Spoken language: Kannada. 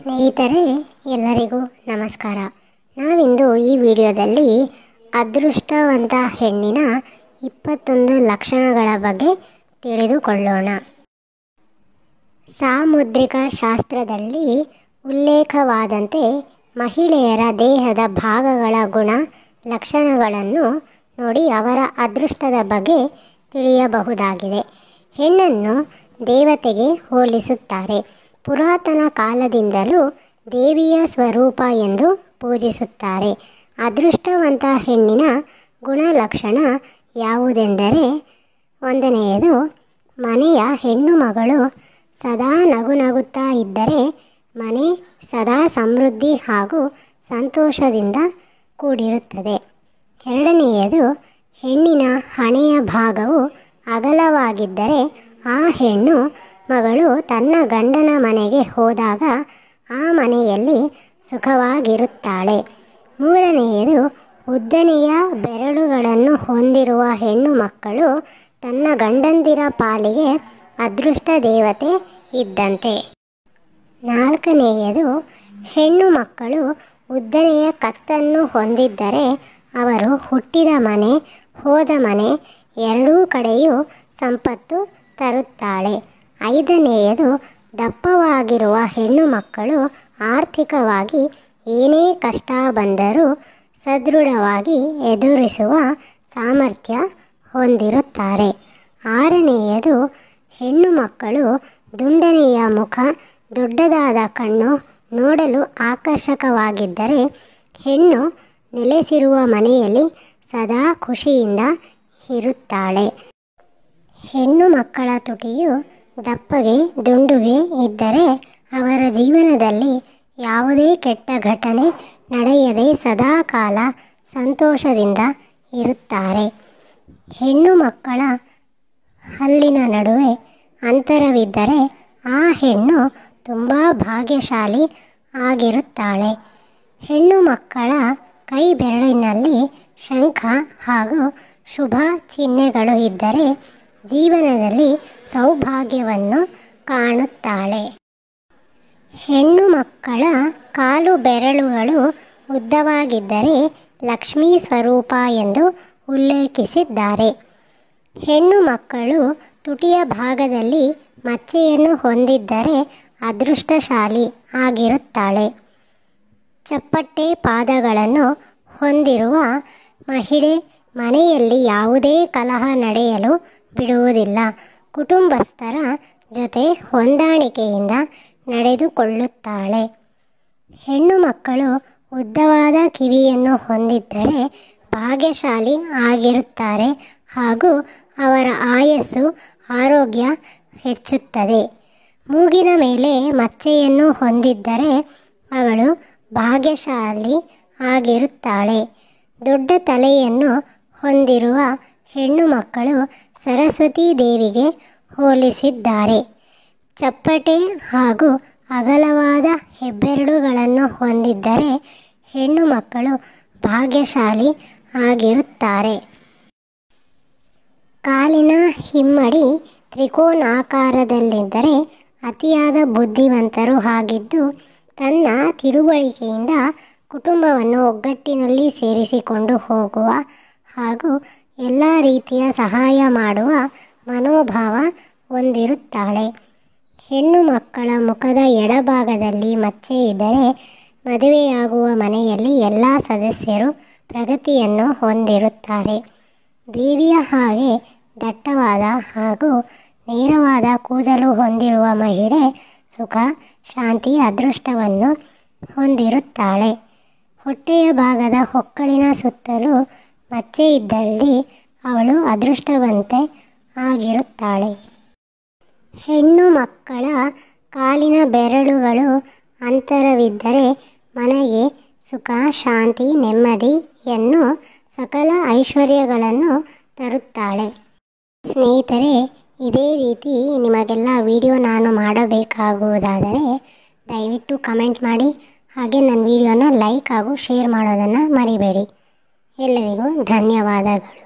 ಸ್ನೇಹಿತರೆ, ಎಲ್ಲರಿಗೂ ನಮಸ್ಕಾರ. ನಾವಿಂದು ಈ ವಿಡಿಯೋದಲ್ಲಿ ಅದೃಷ್ಟವಂತ ಹೆಣ್ಣಿನ 21 ಲಕ್ಷಣಗಳ ಬಗ್ಗೆ ತಿಳಿದುಕೊಳ್ಳೋಣ. ಸಾಮುದ್ರಿಕ ಶಾಸ್ತ್ರದಲ್ಲಿ ಉಲ್ಲೇಖವಾದಂತೆ ಮಹಿಳೆಯರ ದೇಹದ ಭಾಗಗಳ ಗುಣ ಲಕ್ಷಣಗಳನ್ನು ನೋಡಿ ಅವರ ಅದೃಷ್ಟದ ಬಗ್ಗೆ ತಿಳಿಯಬಹುದಾಗಿದೆ. ಹೆಣ್ಣನ್ನು ದೇವತೆಗೆ ಹೋಲಿಸುತ್ತಾರೆ. ಪುರಾತನ ಕಾಲದಿಂದಲೂ ದೇವಿಯ ಸ್ವರೂಪ ಎಂದು ಪೂಜಿಸುತ್ತಾರೆ. ಅದೃಷ್ಟವಂತ ಹೆಣ್ಣಿನ ಗುಣಲಕ್ಷಣ ಯಾವುದೆಂದರೆ, ಒಂದನೆಯದು, ಮನೆಯ ಹೆಣ್ಣು ಮಗಳು ಸದಾ ನಗುತ್ತಾ ಇದ್ದರೆ ಮನೆ ಸದಾ ಸಮೃದ್ಧಿ ಹಾಗೂ ಸಂತೋಷದಿಂದ ಕೂಡಿರುತ್ತದೆ. ಎರಡನೆಯದು, ಹೆಣ್ಣಿನ ಹಣೆಯ ಭಾಗವು ಅಗಲವಾಗಿದ್ದರೆ ಆ ಹೆಣ್ಣು ಮಗಳು ತನ್ನ ಗಂಡನ ಮನೆಗೆ ಹೋದಾಗ ಆ ಮನೆಯಲ್ಲಿ ಸುಖವಾಗಿರುತ್ತಾಳೆ. ಮೂರನೆಯದು, ಉದ್ದನೆಯ ಬೆರಳುಗಳನ್ನು ಹೊಂದಿರುವ ಹೆಣ್ಣು ಮಕ್ಕಳು ತನ್ನ ಗಂಡಂದಿರ ಪಾಲಿಗೆ ಅದೃಷ್ಟ ದೇವತೆ ಇದ್ದಂತೆ. ನಾಲ್ಕನೆಯದು, ಹೆಣ್ಣು ಮಕ್ಕಳು ಉದ್ದನೆಯ ಕತ್ತನ್ನು ಹೊಂದಿದ್ದರೆ ಅವರು ಹುಟ್ಟಿದ ಮನೆ ಹೋದ ಮನೆ ಎರಡೂ ಕಡೆಯೂ ಸಂಪತ್ತು ತರುತ್ತಾಳೆ. ಐದನೆಯದು, ದಪ್ಪವಾಗಿರುವ ಹೆಣ್ಣು ಮಕ್ಕಳು ಆರ್ಥಿಕವಾಗಿ ಏನೇ ಕಷ್ಟ ಬಂದರೂ ಸದೃಢವಾಗಿ ಎದುರಿಸುವ ಸಾಮರ್ಥ್ಯ ಹೊಂದಿರುತ್ತಾರೆ. ಆರನೆಯದು, ಹೆಣ್ಣು ಮಕ್ಕಳು ದುಂಡನೆಯ ಮುಖ, ದೊಡ್ಡದಾದ ಕಣ್ಣು, ನೋಡಲು ಆಕರ್ಷಕವಾಗಿದ್ದರೆ ಹೆಣ್ಣು ನೆಲೆಸಿರುವ ಮನೆಯಲ್ಲಿ ಸದಾ ಖುಷಿಯಿಂದ ಇರುತ್ತಾಳೆ. ಹೆಣ್ಣು ಮಕ್ಕಳ ತುಟಿಯು ದಪ್ಪಗೆ ದುಂಡುಗೆ ಇದ್ದರೆ ಅವರ ಜೀವನದಲ್ಲಿ ಯಾವುದೇ ಕೆಟ್ಟ ಘಟನೆ ನಡೆಯದೆ ಸದಾಕಾಲ ಸಂತೋಷದಿಂದ ಇರುತ್ತಾರೆ. ಹೆಣ್ಣು ಮಕ್ಕಳ ಹಲ್ಲಿನ ನಡುವೆ ಅಂತರವಿದ್ದರೆ ಆ ಹೆಣ್ಣು ತುಂಬ ಭಾಗ್ಯಶಾಲಿ ಆಗಿರುತ್ತಾಳೆ. ಹೆಣ್ಣು ಮಕ್ಕಳ ಕೈ ಬೆರಳಿನಲ್ಲಿ ಶಂಖ ಹಾಗೂ ಶುಭ ಚಿಹ್ನೆಗಳು ಇದ್ದರೆ ಜೀವನದಲ್ಲಿ ಸೌಭಾಗ್ಯವನ್ನು ಕಾಣುತ್ತಾಳೆ. ಹೆಣ್ಣು ಮಕ್ಕಳ ಕಾಲು ಬೆರಳುಗಳು ಉದ್ದವಾಗಿದ್ದರೆ ಲಕ್ಷ್ಮೀ ಸ್ವರೂಪ ಎಂದು ಉಲ್ಲೇಖಿಸಿದ್ದಾರೆ. ಹೆಣ್ಣು ಮಕ್ಕಳು ತುಟಿಯ ಭಾಗದಲ್ಲಿ ಮಚ್ಚೆಯನ್ನು ಹೊಂದಿದ್ದರೆ ಅದೃಷ್ಟಶಾಲಿ ಆಗಿರುತ್ತಾಳೆ. ಚಪ್ಪಟೆ ಪಾದಗಳನ್ನು ಹೊಂದಿರುವ ಮಹಿಳೆ ಮನೆಯಲ್ಲಿ ಯಾವುದೇ ಕಲಹ ನಡೆಯಲು ಬಿಡುವುದಿಲ್ಲ. ಕುಟುಂಬಸ್ಥರ ಜೊತೆ ಹೊಂದಾಣಿಕೆಯಿಂದ ನಡೆದುಕೊಳ್ಳುತ್ತಾಳೆ. ಹೆಣ್ಣು ಮಕ್ಕಳು ಉದ್ದವಾದ ಕಿವಿಯನ್ನು ಹೊಂದಿದ್ದರೆ ಭಾಗ್ಯಶಾಲಿ ಆಗಿರುತ್ತಾರೆ ಹಾಗೂ ಅವರ ಆಯಸ್ಸು ಆರೋಗ್ಯ ಹೆಚ್ಚುತ್ತದೆ. ಮೂಗಿನ ಮೇಲೆ ಮಚ್ಚೆಯನ್ನು ಹೊಂದಿದ್ದರೆ ಅವಳು ಭಾಗ್ಯಶಾಲಿ ಆಗಿರುತ್ತಾಳೆ. ದೊಡ್ಡ ತಲೆಯನ್ನು ಹೊಂದಿರುವ ಹೆಣ್ಣು ಮಕ್ಕಳು ಸರಸ್ವತಿ ದೇವಿಗೆ ಹೋಲಿಸಿದ್ದಾರೆ. ಚಪ್ಪಟೆ ಹಾಗೂ ಅಗಲವಾದ ಹೆಬ್ಬೆರಳುಗಳನ್ನು ಹೊಂದಿದ್ದರೆ ಹೆಣ್ಣು ಮಕ್ಕಳು ಭಾಗ್ಯಶಾಲಿ ಆಗಿರುತ್ತಾರೆ. ಕಾಲಿನ ಹಿಮ್ಮಡಿ ತ್ರಿಕೋನಾಕಾರದಲ್ಲಿದ್ದರೆ ಅತಿಯಾದ ಬುದ್ಧಿವಂತರು ಆಗಿದ್ದು ತನ್ನ ತಿಳುವಳಿಕೆಯಿಂದ ಕುಟುಂಬವನ್ನು ಒಗ್ಗಟ್ಟಿನಲ್ಲಿ ಸೇರಿಸಿಕೊಂಡು ಹೋಗುವ ಹಾಗೂ ಎಲ್ಲ ರೀತಿಯ ಸಹಾಯ ಮಾಡುವ ಮನೋಭಾವ ಹೊಂದಿರುತ್ತಾಳೆ. ಹೆಣ್ಣು ಮಕ್ಕಳ ಮುಖದ ಎಡಭಾಗದಲ್ಲಿ ಮಚ್ಚೆ ಇದ್ದರೆ ಮದುವೆಯಾಗುವ ಮನೆಯಲ್ಲಿ ಎಲ್ಲ ಸದಸ್ಯರು ಪ್ರಗತಿಯನ್ನು ಹೊಂದಿರುತ್ತಾರೆ. ದೇವಿಯ ಹಾಗೆ ದಟ್ಟವಾದ ಹಾಗೂ ನೇರವಾದ ಕೂದಲು ಹೊಂದಿರುವ ಮಹಿಳೆ ಸುಖ, ಶಾಂತಿ, ಅದೃಷ್ಟವನ್ನು ಹೊಂದಿರುತ್ತಾಳೆ. ಹೊಟ್ಟೆಯ ಭಾಗದ ಹೊಕ್ಕಳಿನ ಸುತ್ತಲೂ ಮಚ್ಚೆ ಇದ್ದಲ್ಲಿ ಅವಳು ಅದೃಷ್ಟವಂತೆ ಆಗಿರುತ್ತಾಳೆ. ಹೆಣ್ಣು ಮಕ್ಕಳ ಕಾಲಿನ ಬೆರಳುಗಳು ಅಂತರವಿದ್ದರೆ ಮನೆಗೆ ಸುಖ, ಶಾಂತಿ, ನೆಮ್ಮದಿಯನ್ನು, ಸಕಲ ಐಶ್ವರ್ಯಗಳನ್ನು ತರುತ್ತಾಳೆ. ಸ್ನೇಹಿತರೆ, ಇದೇ ರೀತಿ ನಿಮಗೆಲ್ಲ ವಿಡಿಯೋ ನಾನು ಮಾಡಬೇಕಾಗುವುದಾದರೆ ದಯವಿಟ್ಟು ಕಮೆಂಟ್ ಮಾಡಿ, ಹಾಗೆ ನನ್ನ ವಿಡಿಯೋನ ಲೈಕ್ ಹಾಗೂ ಶೇರ್ ಮಾಡೋದನ್ನು ಮರಿಬೇಡಿ. ಎಲ್ಲರಿಗೂ ಧನ್ಯವಾದಗಳು.